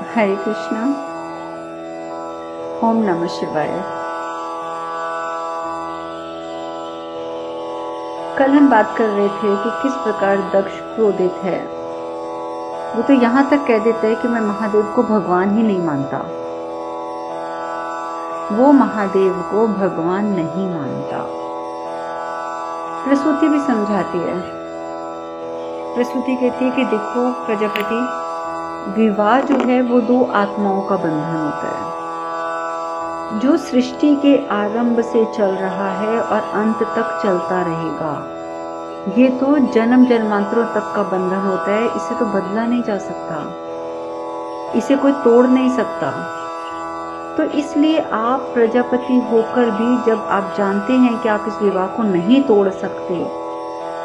हरे कृष्णा। ओम नमः शिवाय। कल हम बात कर रहे थे कि किस प्रकार दक्ष क्रोधित है। वो तो यहाँ तक कह देता है कि मैं महादेव को भगवान ही नहीं मानता। वो महादेव को भगवान नहीं मानता। प्रसूति भी समझाती है। प्रसूति कहती है कि देखो प्रजापति, विवाह जो है वो दो आत्माओं का बंधन होता है, जो सृष्टि के आरंभ से चल रहा है और अंत तक चलता रहेगा। ये तो जन्म जन्मांतरों तक का बंधन होता है, इसे तो बदला नहीं जा सकता, इसे कोई तोड़ नहीं सकता। तो इसलिए आप प्रजापति होकर भी जब आप जानते हैं कि आप इस विवाह को नहीं तोड़ सकते,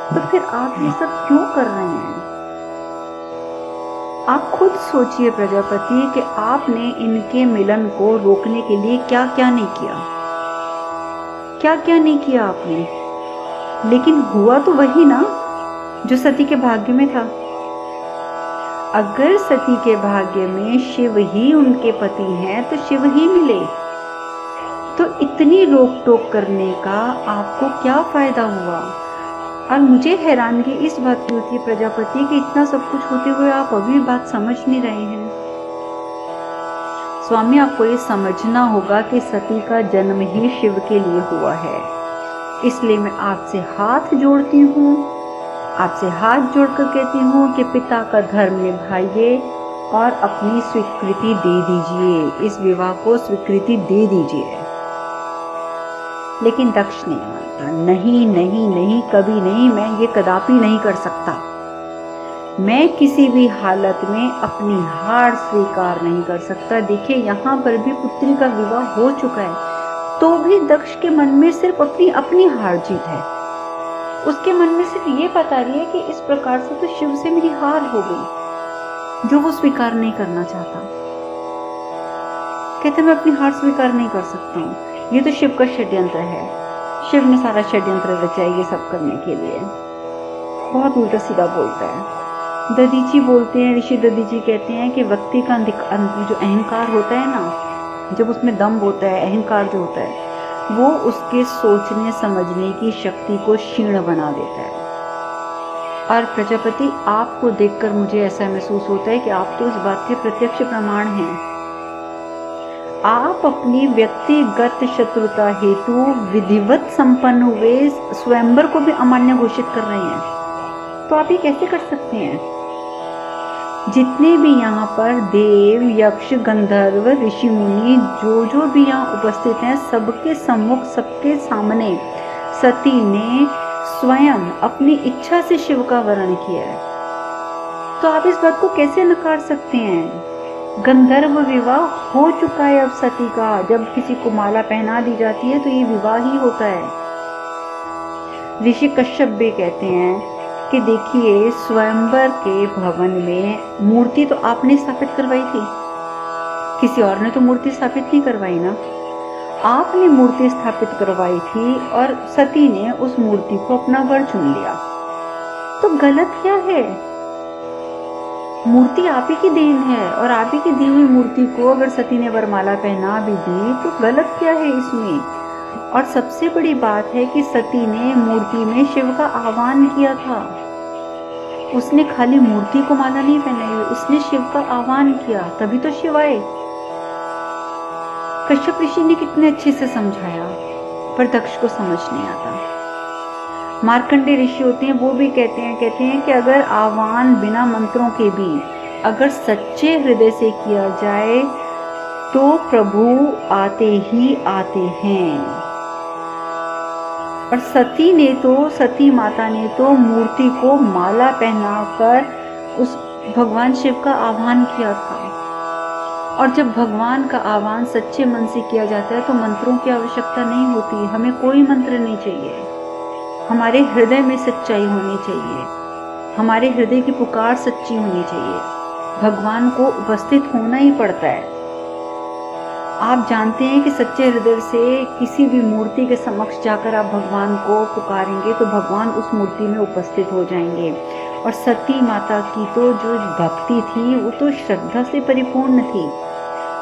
तो फिर आप ये सब क्यों कर रहे हैं? आप खुद सोचिए प्रजापति कि आपने इनके मिलन को रोकने के लिए क्या क्या नहीं किया, क्या क्या नहीं किया आपने। लेकिन हुआ तो वही ना जो सती के भाग्य में था। अगर सती के भाग्य में शिव ही उनके पति हैं तो शिव ही मिले, तो इतनी रोक टोक करने का आपको क्या फायदा हुआ? और मुझे हैरानगी इस बात की होती है प्रजापति कि इतना सब कुछ होते हुए आप अभी बात समझ नहीं रहे हैं। स्वामी, आपको ये समझना होगा कि सती का जन्म ही शिव के लिए हुआ है। इसलिए मैं आपसे हाथ जोड़ती हूँ, आपसे हाथ जोड़कर कहती हूँ कि पिता का धर्म निभाइए और अपनी स्वीकृति दे दीजिए, इस विवाह को स्वीकृति दे दीजिए। लेकिन दक्ष नहीं मानता। नहीं नहीं नहीं, कभी नहीं, मैं ये कदापि नहीं कर सकता। मैं किसी भी हालत में अपनी हार स्वीकार नहीं कर सकता। देखिए, यहाँ पर भी पुत्री का विवाह हो चुका है, तो भी दक्ष के मन में सिर्फ अपनी हार जीत है। उसके मन में सिर्फ ये पता रही है कि इस प्रकार से तो शिव से मेरी हार हो गई, जो वो स्वीकार नहीं करना चाहता। कहते मैं अपनी हार स्वीकार नहीं कर सकता हूँ, ये तो शिव का षड्यंत्र है। शिव ने सारा षड्यंत्र रचा है ये सब करने के लिए। बहुत उल्टा सीधा बोलता है। दधीची बोलते हैं, ऋषि दधीची कहते हैं कि व्यक्ति का जो अहंकार होता है ना, जब उसमें दम होता है, अहंकार जो होता है, वो उसके सोचने समझने की शक्ति को क्षीण बना देता है। और प्रजापति, आपको देखकर मुझे ऐसा महसूस होता है कि आप तो इस बात के प्रत्यक्ष प्रमाण हैं। आप अपनी व्यक्तिगत शत्रुता हेतु विधिवत संपन्न हुए स्वयंवर को भी अमान्य घोषित कर रहे हैं। तो आप ये कैसे कर सकते हैं? जितने भी यहाँ पर देव, यक्ष, गंधर्व, ऋषि मुनि जो भी यहाँ उपस्थित हैं, सबके सम्मुख, सबके सामने सती ने स्वयं अपनी इच्छा से शिव का वर्ण किया है। तो आप इस बात को कैसे नकार सकते हैं? गंधर्व विवाह हो चुका है अब सती का। जब किसी को माला पहना दी जाती है तो ये विवाह ही होता है। ऋषि कश्यप भी कहते हैं कि देखिए, स्वयंवर के भवन में मूर्ति तो आपने स्थापित करवाई थी, किसी और ने तो मूर्ति स्थापित नहीं करवाई ना। आपने मूर्ति स्थापित करवाई थी और सती ने उस मूर्ति को अपना वर चुन लिया। तो गलत क्या है? मूर्ति आप ही की देन है, और आप ही की दी हुई मूर्ति को अगर सती ने वरमाला पहना भी दी तो गलत क्या है इसमें? और सबसे बड़ी बात है कि सती ने मूर्ति में शिव का आह्वान किया था। उसने खाली मूर्ति को माला नहीं पहनाई, उसने शिव का आह्वान किया, तभी तो शिव आए। कश्यप ऋषि ने कितने अच्छे से समझाया, पर दक्ष को समझ नहीं आता। मार्कंडेय ऋषि होते हैं, वो भी कहते हैं कि अगर आह्वान बिना मंत्रों के भी अगर सच्चे हृदय से किया जाए तो प्रभु आते ही आते हैं। और सती माता ने तो मूर्ति को माला पहनाकर उस भगवान शिव का आह्वान किया था। और जब भगवान का आह्वान सच्चे मन से किया जाता है तो मंत्रों की आवश्यकता नहीं होती। हमें कोई मंत्र नहीं चाहिए, हमारे हृदय में सच्चाई होनी चाहिए, हमारे हृदय की पुकार सच्ची होनी चाहिए। भगवान को उपस्थित होना ही पड़ता है। आप जानते हैं कि सच्चे हृदय से किसी भी मूर्ति के समक्ष जाकर आप भगवान को पुकारेंगे तो भगवान उस मूर्ति में उपस्थित हो जाएंगे। और सती माता की तो जो भक्ति थी वो तो श्रद्धा से परिपूर्ण थी।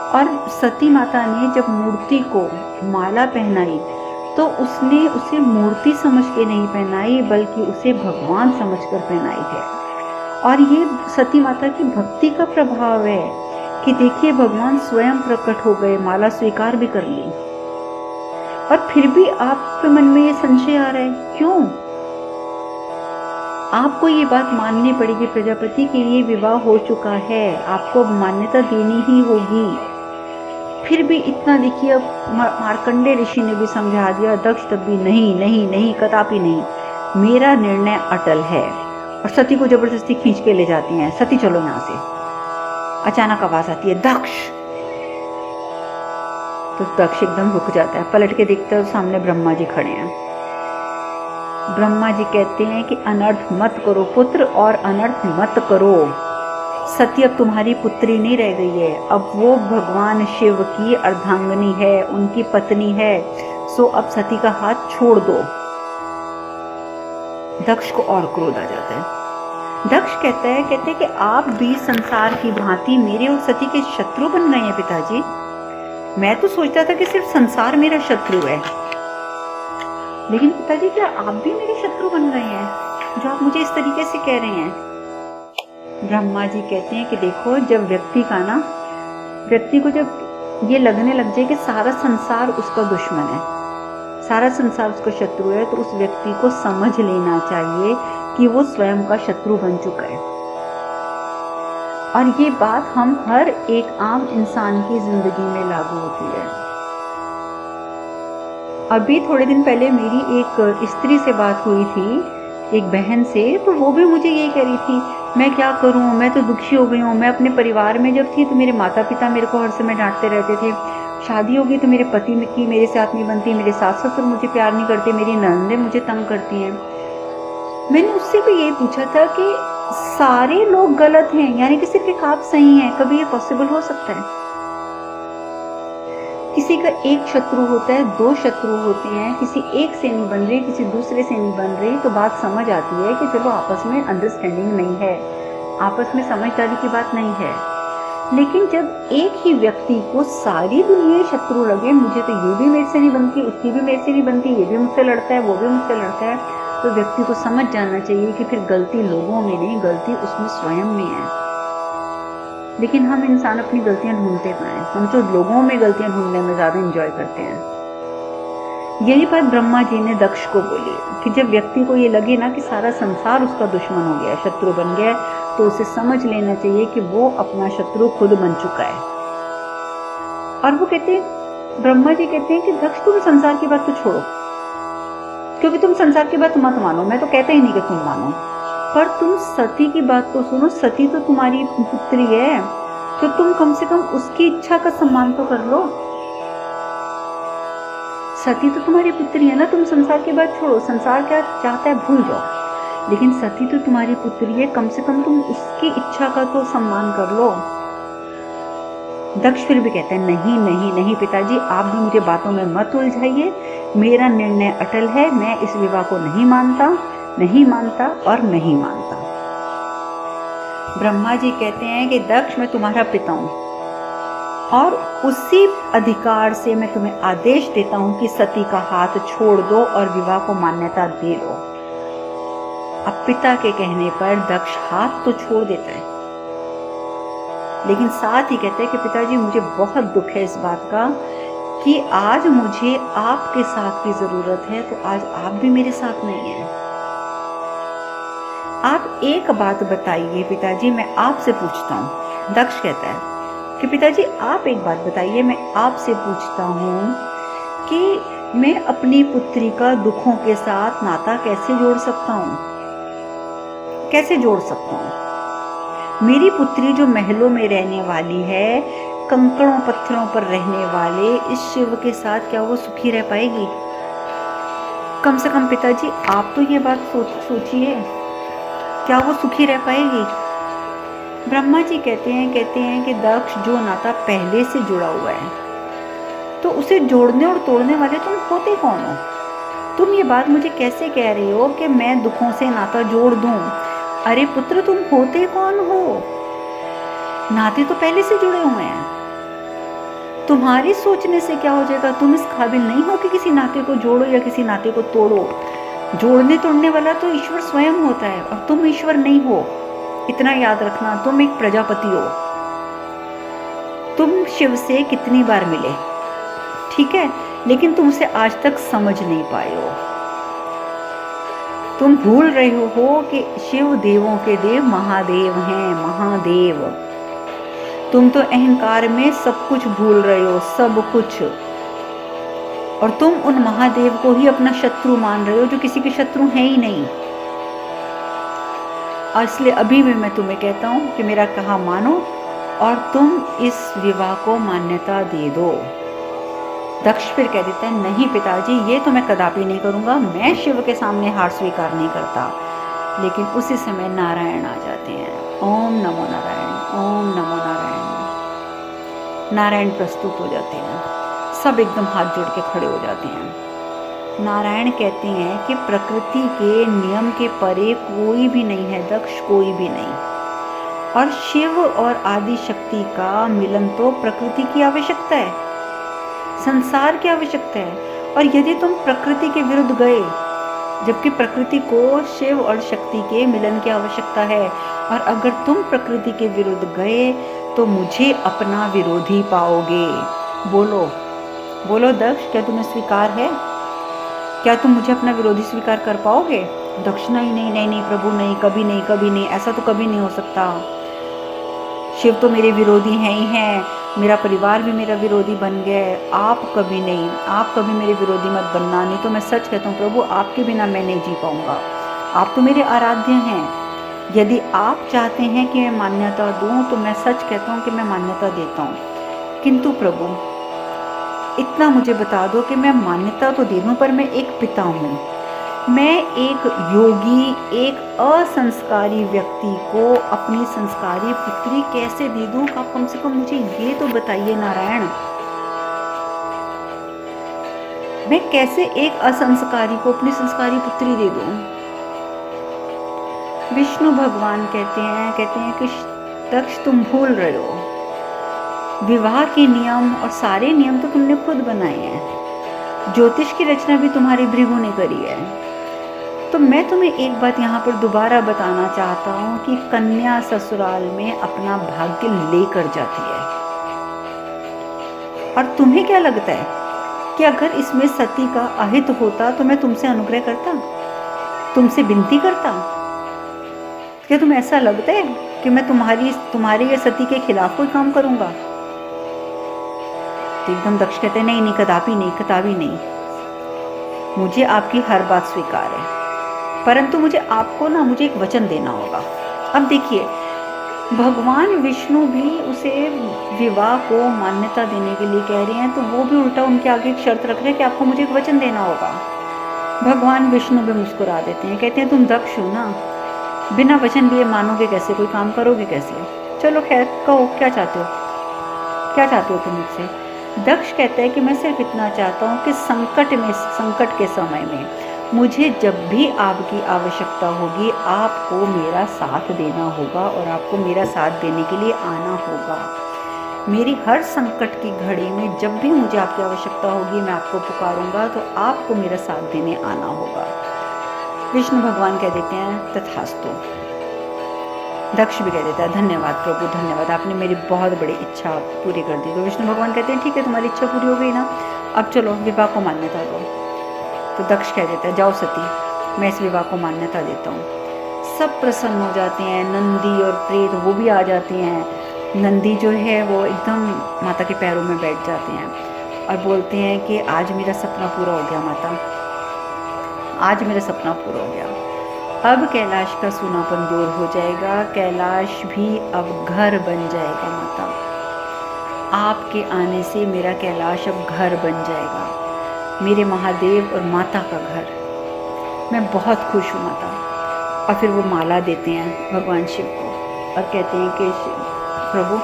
और सती माता ने जब मूर्ति को माला पहनाई तो उसने उसे मूर्ति समझ के नहीं पहनाई, बल्कि उसे भगवान समझकर पहनाई है। और ये सती माता की भक्ति का प्रभाव है कि देखिए भगवान स्वयं प्रकट हो गए, माला स्वीकार भी कर ली, और फिर भी आपके मन में ये संशय आ रहा है, क्यों? आपको ये बात माननी पड़ेगी, प्रजापति के लिए विवाह हो चुका है, आपको मान्यता देनी ही होगी। फिर भी इतना देखिए, अब मार्कंडेय ऋषि ने भी समझा दिया, दक्ष तब भी नहीं नहीं नहीं, कदापि नहीं, मेरा निर्णय अटल है। और सती को जबरदस्ती खींच के ले जाती हैं, सती चलो यहाँ से। अचानक आवाज आती है, दक्ष। तो दक्ष एकदम रुक जाता है, पलट के देखता है, सामने ब्रह्मा जी खड़े हैं। ब्रह्मा जी कहते हैं कि अनर्थ मत करो पुत्र, और अनर्थ मत करो। सती अब तुम्हारी पुत्री नहीं रह गई है, अब वो भगवान शिव की अर्धांगिनी है, उनकी पत्नी है। सो अब सती का हाथ छोड़ दो। दक्ष को और क्रोध आ जाता है। दक्ष कहते हैं कि आप भी संसार की भांति मेरे और सती के शत्रु बन गए हैं पिताजी। मैं तो सोचता था कि सिर्फ संसार मेरा शत्रु है, लेकिन पिताजी क्या आप भी मेरे शत्रु बन गए हैं, जो आप मुझे इस तरीके से कह रहे हैं? ब्रह्मा जी कहते हैं कि देखो, जब व्यक्ति को जब ये लगने लग जाए कि सारा संसार उसका दुश्मन है, सारा संसार उसका शत्रु है, तो उस व्यक्ति को समझ लेना चाहिए कि वो स्वयं का शत्रु बन चुका है। और ये बात हम हर एक आम इंसान की जिंदगी में लागू होती है। अभी थोड़े दिन पहले मेरी एक स्त्री से बात हुई थी, एक बहन से, तो वो भी मुझे यही कह रही थी, मैं क्या करूं, मैं तो दुखी हो गई हूँ। मैं अपने परिवार में जब थी तो मेरे माता पिता मेरे को हर समय डांटते रहते थे, शादी हो गई तो मेरे पति की मेरे साथ नहीं बनती, मेरे सास ससुर मुझे प्यार नहीं करते, मेरी ननदें मुझे तंग करती हैं। मैंने उससे भी यही पूछा था कि सारे लोग गलत हैं, यानी कि सिर्फ एक आप सही हैं, कभी ये पॉसिबल हो सकता है? किसी का एक शत्रु होता है, दो शत्रु होते हैं, किसी एक से नहीं बन रही, किसी दूसरे से नहीं बन रही, तो बात समझ आती है कि चलो आपस में अंडरस्टैंडिंग नहीं है, आपस में समझदारी की बात नहीं है। लेकिन जब एक ही व्यक्ति को सारी दुनिया शत्रु लगे, मुझे तो ये भी मेरे से नहीं बनती, उसकी भी मेरे से नहीं बनती, ये भी मुझसे लड़ता है, वो भी मुझसे लड़ता है, तो व्यक्ति को समझ जाना चाहिए कि फिर गलती लोगों में नहीं, गलती उसमें स्वयं में है। लेकिन हम इंसान अपनी गलतियां ढूंढते पाए, हम तो लोगों में गलतियां ढूंढने में ज्यादा एंजॉय करते हैं। यही बात ब्रह्मा जी ने दक्ष को बोली कि जब व्यक्ति को ये लगे ना कि सारा संसार उसका दुश्मन हो गया, शत्रु बन गया, तो उसे समझ लेना चाहिए कि वो अपना शत्रु खुद बन चुका है। और वो कहते हैं, ब्रह्मा जी कहते हैं कि दक्ष तुम संसार की बात तो छोड़ो, क्योंकि तुम संसार की बात मत मानो, मैं तो कहते ही नहीं कि तुम मानो, पर तुम सती की बात तो सुनो। सती तो तुम्हारी पुत्री है, तो तुम कम से कम उसकी इच्छा का सम्मान तो कर लो। सती तो तुम्हारी पुत्री है ना, तुम संसार की बात छोड़ो, संसार क्या चाहता है भूल जाओ, लेकिन सती तो तुम्हारी पुत्री है, कम से कम तुम उसकी इच्छा का तो सम्मान कर लो। दक्ष फिर भी कहते हैं, नहीं नहीं नहीं पिताजी, आप भी मुझे बातों में मत उलझाइए, मेरा निर्णय अटल है, मैं इस विवाह को नहीं मानता, नहीं मानता और नहीं मानता। ब्रह्मा जी कहते हैं कि दक्ष, मैं तुम्हारा पिता हूं, और उसी अधिकार से मैं तुम्हें आदेश देता हूं कि सती का हाथ छोड़ दो और विवाह को मान्यता दे दो। अब पिता के कहने पर दक्ष हाथ तो छोड़ देता है, लेकिन साथ ही कहते हैं कि पिताजी, मुझे बहुत दुख है इस बात का कि आज मुझे आपके साथ की जरूरत है, तो आज आप भी मेरे साथ नहीं हैं। आप एक बात बताइए पिताजी, मैं आपसे पूछता हूँ। दक्ष कहता है कि पिताजी, आप एक बात बताइए, मैं आपसे पूछता हूँ कि मैं अपनी पुत्री का दुखों के साथ नाता कैसे जोड़ सकता हूँ, कैसे जोड़ सकता हूँ? मेरी पुत्री जो महलों में रहने वाली है, कंकड़ों पत्थरों पर रहने वाले इस शिव के साथ क्या वो सुखी रह पाएगी? कम से कम पिताजी आप तो ये बात सोचिए, क्या वो सुखी रह पाएगी? ब्रह्मा जी कहते हैं कि दक्ष, जो नाता पहले से जुड़ा हुआ है, तो उसे जोड़ने और तोड़ने वाले तुम होते कौन हो? तुम ये बात मुझे कैसे कह रही हो कि मैं दुखों से नाता जोड़ दूं? अरे पुत्र, तुम होते कौन हो? नाते तो पहले से जुड़े हुए हैं। तुम्हारी सोचने से क्या हो जाएगा? तुम इस काबिल नहीं हो कि किसी नाते को जोड़ो या किसी नाते को तोड़ो। जोड़ने तोड़ने वाला तो ईश्वर स्वयं होता है, और तुम ईश्वर नहीं हो। इतना याद रखना, तुम एक प्रजापति हो। तुम शिव से कितनी बार मिले, ठीक है, लेकिन तुम उसे आज तक समझ नहीं पाए हो। तुम भूल रहे हो कि शिव देवों के देव महादेव हैं, महादेव। तुम तो अहंकार में सब कुछ भूल रहे हो, सब कुछ। और तुम उन महादेव को ही अपना शत्रु मान रहे हो, जो किसी के शत्रु हैं ही नहीं। और इसलिए अभी भी मैं तुम्हें कहता हूं कि मेरा कहा मानो और तुम इस विवाह को मान्यता दे दो। दक्ष फिर कह देता है, नहीं पिताजी, ये तो मैं कदापि नहीं करूंगा। मैं शिव के सामने हार स्वीकार नहीं करता। लेकिन उसी समय नारायण आ जाते हैं। ओम नमो नारायण, ओम नमो नारायण। नारायण प्रस्तुत हो जाते हैं। सब एकदम हाथ जोड़ के खड़े हो जाते हैं। नारायण कहते हैं कि प्रकृति के नियम के परे कोई भी नहीं है दक्ष, कोई भी नहीं। और शिव और आदि शक्ति का मिलन तो प्रकृति की आवश्यकता है, संसार की आवश्यकता है। और यदि तुम प्रकृति के विरुद्ध गए, जबकि प्रकृति को शिव और शक्ति के मिलन की आवश्यकता है, और अगर तुम प्रकृति के विरुद्ध गए तो मुझे अपना विरोधी पाओगे। बोलो बोलो दक्ष, क्या तुम्हें स्वीकार है? क्या तुम मुझे अपना विरोधी स्वीकार कर पाओगे? दक्ष, नहीं नहीं नहीं नहीं प्रभु, नहीं, कभी नहीं, कभी नहीं, ऐसा तो कभी नहीं हो सकता। शिव तो मेरे विरोधी हैं ही हैं, मेरा परिवार भी मेरा विरोधी बन गया है। आप कभी नहीं, आप कभी मेरे विरोधी मत बनना, नहीं तो मैं सच कहता हूँ प्रभु, आपके बिना मैं नहीं जी पाऊंगा। आप तो मेरे आराध्य हैं। यदि आप चाहते हैं कि मैं मान्यता दूं तो मैं सच कहता हूँ कि मैं मान्यता देता हूँ। किंतु प्रभु, इतना मुझे बता दो कि मैं मान्यता तो दे दूं, पर मैं एक पिता हूँ, मैं एक योगी, एक असंस्कारी व्यक्ति को अपनी संस्कारी पुत्री कैसे दे दूं? आप कम से कम मुझे ये तो बताइए नारायण, मैं कैसे एक असंस्कारी को अपनी संस्कारी पुत्री दे दूं? विष्णु भगवान कहते हैं कि दक्ष, तुम भूल रहे हो। विवाह के नियम और सारे नियम तो तुमने खुद बनाए हैं। ज्योतिष की रचना भी तुम्हारी भृगु ने करी है। तो मैं तुम्हें एक बात यहाँ पर दोबारा बताना चाहता हूँ कि कन्या ससुराल में अपना भाग्य लेकर जाती है। और तुम्हें क्या लगता है कि अगर इसमें सती का अहित होता तो मैं तुमसे अनुग्रह करता, तुमसे विनती करता? क्या तुम्हें ऐसा लगता है कि मैं तुम्हारे या सती के खिलाफ कोई काम करूंगा? तो एकदम दक्ष कहते हैं, नहीं नहीं, कदापि नहीं, कदापि नहीं। मुझे आपकी हर बात स्वीकार है, परंतु मुझे एक वचन देना होगा। अब देखिए, भगवान विष्णु भी उसे विवाह को मान्यता देने के लिए कह रहे हैं, तो वो भी उल्टा उनके आगे एक शर्त रख रहे हैं कि आपको मुझे एक वचन देना होगा। भगवान विष्णु भी मुस्कुरा देते हैं, कहते हैं तुम दक्ष हो ना, बिना वचन लिए मानोगे कैसे, कोई काम करोगे कैसे? चलो खैर, कहो क्या चाहते हो, क्या चाहते हो तुम मुझसे? दक्ष कहता है कि मैं सिर्फ इतना चाहता हूँ कि संकट के समय में मुझे जब भी आपकी आवश्यकता होगी, आपको मेरा साथ देना होगा और आपको मेरा साथ देने के लिए आना होगा। मेरी हर संकट की घड़ी में जब भी मुझे आपकी आवश्यकता होगी, मैं आपको पुकारूंगा, तो आपको मेरा साथ देने आना होगा। विष्णु भगवान कह देते हैं तथास्तु। दक्ष भी कह देता है, धन्यवाद प्रभु, धन्यवाद, आपने मेरी बहुत बड़ी इच्छा पूरी कर दी। तो विष्णु भगवान कहते हैं, ठीक है, तुम्हारी इच्छा पूरी हो गई ना, अब चलो विवाह को मान्यता दो। तो दक्ष कह देता है, जाओ सती, मैं इस विवाह को मान्यता देता हूँ। सब प्रसन्न हो जाते हैं, नंदी और प्रेत वो भी आ जाते हैं। नंदी जो है वो एकदम माता के पैरों में बैठ जाते हैं और बोलते हैं कि आज मेरा सपना पूरा हो गया माता, आज मेरा सपना पूरा हो गया। अब कैलाश का सूनापन दूर हो जाएगा, कैलाश भी अब घर बन जाएगा माता। आपके आने से मेरा कैलाश अब घर बन जाएगा, मेरे महादेव और माता का घर। मैं बहुत खुश हूँ माता। और फिर वो माला देते हैं भगवान शिव को और कहते हैं कि प्रभु,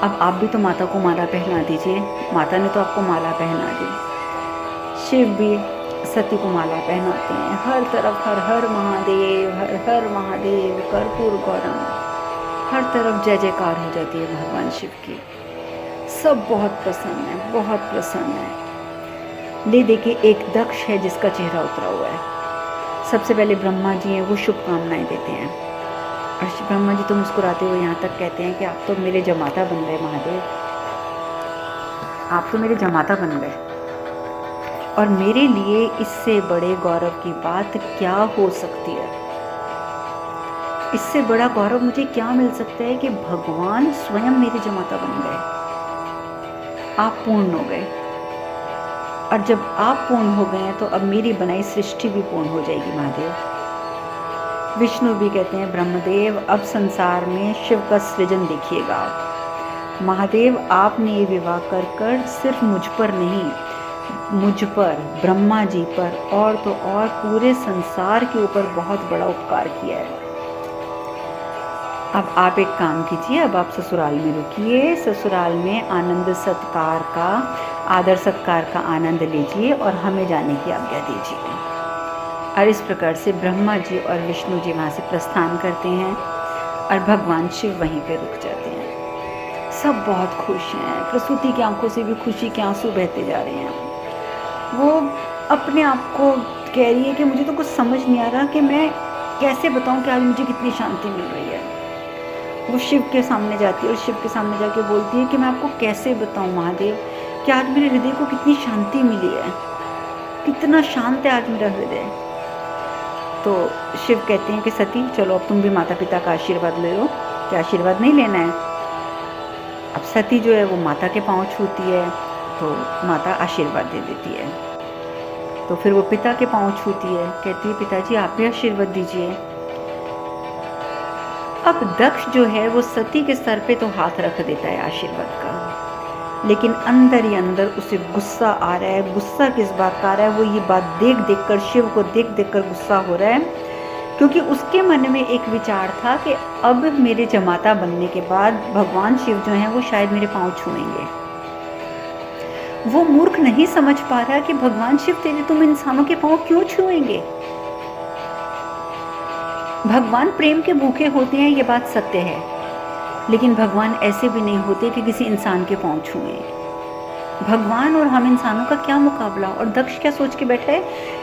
अब आप भी तो माता को माला पहना दीजिए, माता ने तो आपको माला पहना दी। शिव भी सती को माला पहनाते हैं, हर तरफ हर हर महादेव, हर हर महादेव, कर्पूर गौरम, हर तरफ जय जयकार हो जाती है भगवान शिव की। सब बहुत प्रसन्न है, बहुत प्रसन्न है। ले देखिए एक दक्ष है जिसका चेहरा उतरा हुआ है। सबसे पहले ब्रह्मा जी हैं, वो शुभकामनाएं देते हैं और ब्रह्मा जी तो मुस्कुराते हुए यहाँ तक कहते हैं कि आप तो मेरे जमाता बन गए महादेव, आप तो मेरे जमाता बन गए, और मेरे लिए इससे बड़े गौरव की बात क्या हो सकती है। इससे बड़ा गौरव मुझे क्या मिल सकता है कि भगवान स्वयं मेरे जमाता बन गए, आप पूर्ण हो गए, और जब आप पूर्ण हो गए हैं तो अब मेरी बनाई सृष्टि भी पूर्ण हो जाएगी महादेव। विष्णु भी कहते हैं ब्रह्मदेव अब संसार में शिव का सृजन देखिएगा आप। महादेव आपने ये विवाह कर कर सिर्फ मुझ पर नहीं, मुझ पर, ब्रह्मा जी पर और तो और पूरे संसार के ऊपर बहुत बड़ा उपकार किया है। अब आप एक काम कीजिए, अब आप ससुराल में रुकिए, ससुराल में आनंद सत्कार का, आदर सत्कार का आनंद लीजिए और हमें जाने की आज्ञा दीजिए। और इस प्रकार से ब्रह्मा जी और विष्णु जी वहाँ से प्रस्थान करते हैं और भगवान शिव वहीं पे रुक जाते हैं। सब बहुत खुश हैं, प्रसूति की आंखों से भी खुशी के आंसू बहते जा रहे हैं। वो अपने आप को कह रही है कि मुझे तो कुछ समझ नहीं आ रहा कि मैं कैसे बताऊं कि आज मुझे कितनी शांति मिल रही है। वो शिव के सामने जाती है और शिव के सामने जाके बोलती है कि मैं आपको कैसे बताऊं महादेव कि आज मेरे हृदय को कितनी शांति मिली है, कितना शांत है आज मेरा हृदय। तो शिव कहते हैं कि सती चलो अब तुम भी माता पिता का आशीर्वाद ले लो। क्या आशीर्वाद नहीं लेना है? अब सती जो है वो माता के पाँव छूती है तो माता आशीर्वाद दे देती है। तो फिर वो पिता के पाँव छूती है, कहती है पिताजी आप भी आशीर्वाद दीजिए। अब दक्ष जो है वो सती के सर पे तो हाथ रख देता है आशीर्वाद का, लेकिन अंदर ही अंदर उसे गुस्सा आ रहा है। गुस्सा किस बात का आ रहा है? वो ये बात देख देख कर, शिव को देख देख कर गुस्सा हो रहा है, क्योंकि उसके मन में एक विचार था कि अब मेरे जमाता बनने के बाद भगवान शिव जो हैं वो शायद मेरे पाँव छुएंगे। वो मूर्ख नहीं समझ पा रहा कि भगवान शिव तेरे तुम इंसानों के पाँव क्यों छुएंगे। भगवान प्रेम के भूखे होते हैं, ये बात सत्य है, लेकिन भगवान ऐसे भी नहीं होते कि किसी इंसान के पाँव छुएं। भगवान और हम इंसानों का क्या मुकाबला। और दक्ष क्या सोच के बैठा है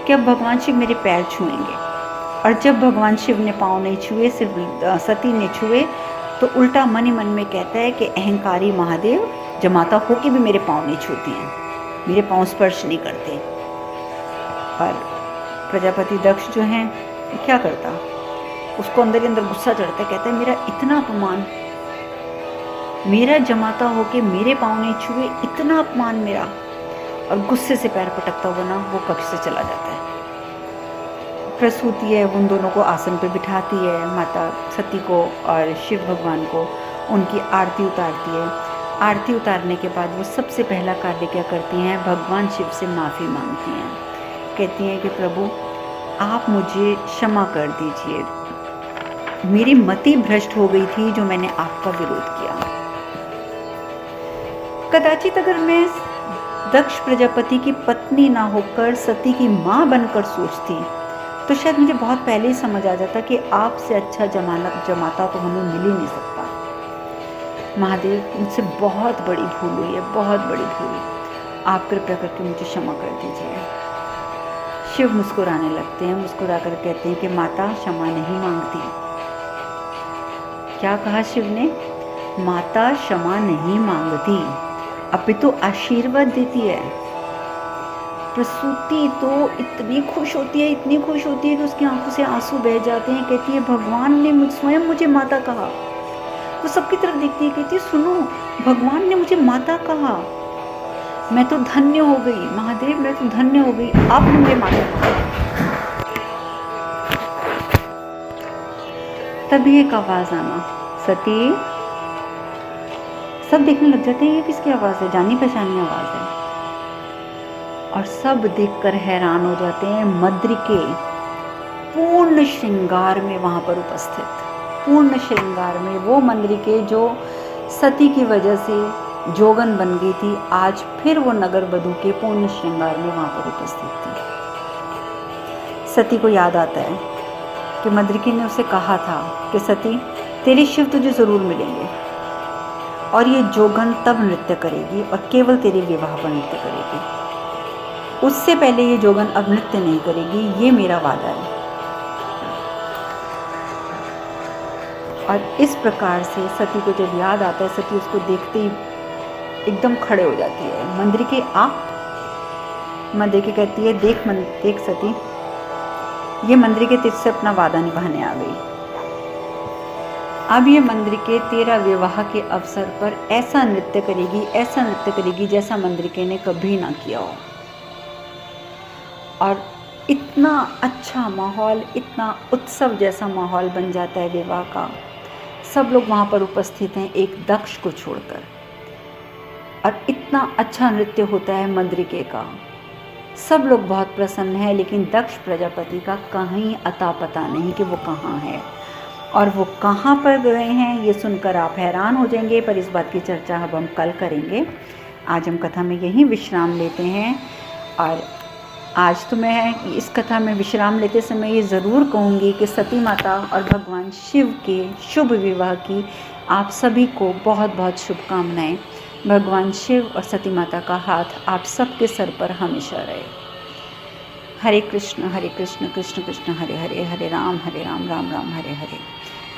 कि अब भगवान शिव मेरे पैर छुएंगे, और जब भगवान शिव ने पाँव नहीं छुए, सिर्फ सती ने छुए, तो उल्टा मन ही मन में कहता है कि अहंकारी महादेव जमाता होके भी मेरे पाँव नहीं छूते हैं, मेरे पाँव स्पर्श नहीं करते। पर प्रजापति दक्ष जो हैं क्या करता, उसको अंदर ही अंदर गुस्सा चढ़ता है, कहता है मेरा इतना अपमान, मेरा जमाता होके मेरे पाँव नहीं छुए, इतना अपमान मेरा। और गुस्से से पैर पटकता हुआ ना वो कक्ष से चला जाता है। प्रसूति है उन दोनों को आसन पे बिठाती है, माता सती को और शिव भगवान को, उनकी आरती उतारती है। आरती उतारने के बाद वो सबसे पहला कार्य क्या करती हैं, भगवान शिव से माफ़ी मांगती हैं। कहती हैं कि प्रभु आप मुझे क्षमा कर दीजिए, मेरी मति भ्रष्ट हो गई थी जो मैंने आपका विरोध किया। कदाचित अगर मैं दक्ष प्रजापति की पत्नी ना होकर सती की माँ बनकर सोचती तो शायद मुझे बहुत पहले ही समझ आ जाता कि आपसे अच्छा जमाता तो हमें मिल ही नहीं सकता। महादेव मुझसे बहुत बड़ी भूल हुई है, बहुत बड़ी भूल, आप कृपया करके मुझे क्षमा कर दीजिए। शिव मुस्कुराने लगते हैं, मुस्कुरा कर कहते हैं कि माता क्षमा नहीं मांगती। क्या कहा शिव ने? माता क्षमा नहीं मांगती, अपितु आशीर्वाद देती है। प्रसूति तो इतनी खुश होती है, इतनी खुश होती है कि उसकी आंखों से आंसू बह जाते हैं। कहती है भगवान ने स्वयं मुझे माता कहा। वो सबकी तरफ देखती है, कहती है सुनो भगवान ने मुझे माता कहा, मैं तो धन्य हो गई महादेव, मैं तो धन्य हो गई, आपने मुझे माता कहा। तभी एक आवाज आना, सती। सब देखने लग जाते हैं ये किसकी आवाज़ है, जानी पहचानी आवाज़ है। और सब देखकर हैरान हो जाते हैं। मद्रिके पूर्ण श्रृंगार में वहाँ पर उपस्थित, पूर्ण श्रृंगार में वो मद्रिके जो सती की वजह से जोगन बन गई थी, आज फिर वो नगर वधू के पूर्ण श्रृंगार में वहाँ पर उपस्थित थी। सती को याद आता है कि मंद्रिकी ने उसे कहा था कि सती, तेरे शिव तुझे ज़रूर मिलेंगे और ये जोगन तब नृत्य करेगी और केवल तेरे विवाह पर नृत्य करेगी। उससे पहले ये जोगन अब नृत्य नहीं करेगी, ये मेरा वादा है। और इस प्रकार से सती को जब याद आता है, सती उसको देखते ही एकदम खड़े हो जाती है। मंद्रिकी आ। मंद्रिकी कहती है, देख सती, ये मंद्रिकी तुझसे अपना वादा निभाने आ गई। अब ये मंद्रिकी तेरा विवाह के अवसर पर ऐसा नृत्य करेगी जैसा मंद्रिकी ने कभी ना किया हो। और इतना अच्छा माहौल, इतना उत्सव जैसा माहौल बन जाता है विवाह का। सब लोग वहाँ पर उपस्थित हैं, एक दक्ष को छोड़कर, और इतना अच्छा नृत्य होता है मंद्रिकी का। सब लोग बहुत प्रसन्न हैं, लेकिन दक्ष प्रजापति का कहीं अता पता नहीं कि वो कहाँ है और वो कहाँ पर गए हैं। ये सुनकर आप हैरान हो जाएंगे, पर इस बात की चर्चा अब हम कल करेंगे। आज हम कथा में यहीं विश्राम लेते हैं। और आज तो मैं इस कथा में विश्राम लेते समय ये ज़रूर कहूँगी कि सती माता और भगवान शिव के शुभ विवाह की आप सभी को बहुत बहुत शुभकामनाएँ। भगवान शिव और सती माता का हाथ आप सबके सर पर हमेशा रहे। हरे कृष्ण कृष्ण कृष्ण हरे हरे, हरे राम राम राम हरे हरे।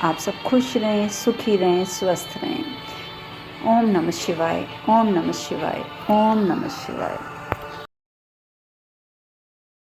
आप सब खुश रहें, सुखी रहें, स्वस्थ रहें। ओम नमः शिवाय, ओम नमः शिवाय, ओम नमः शिवाय।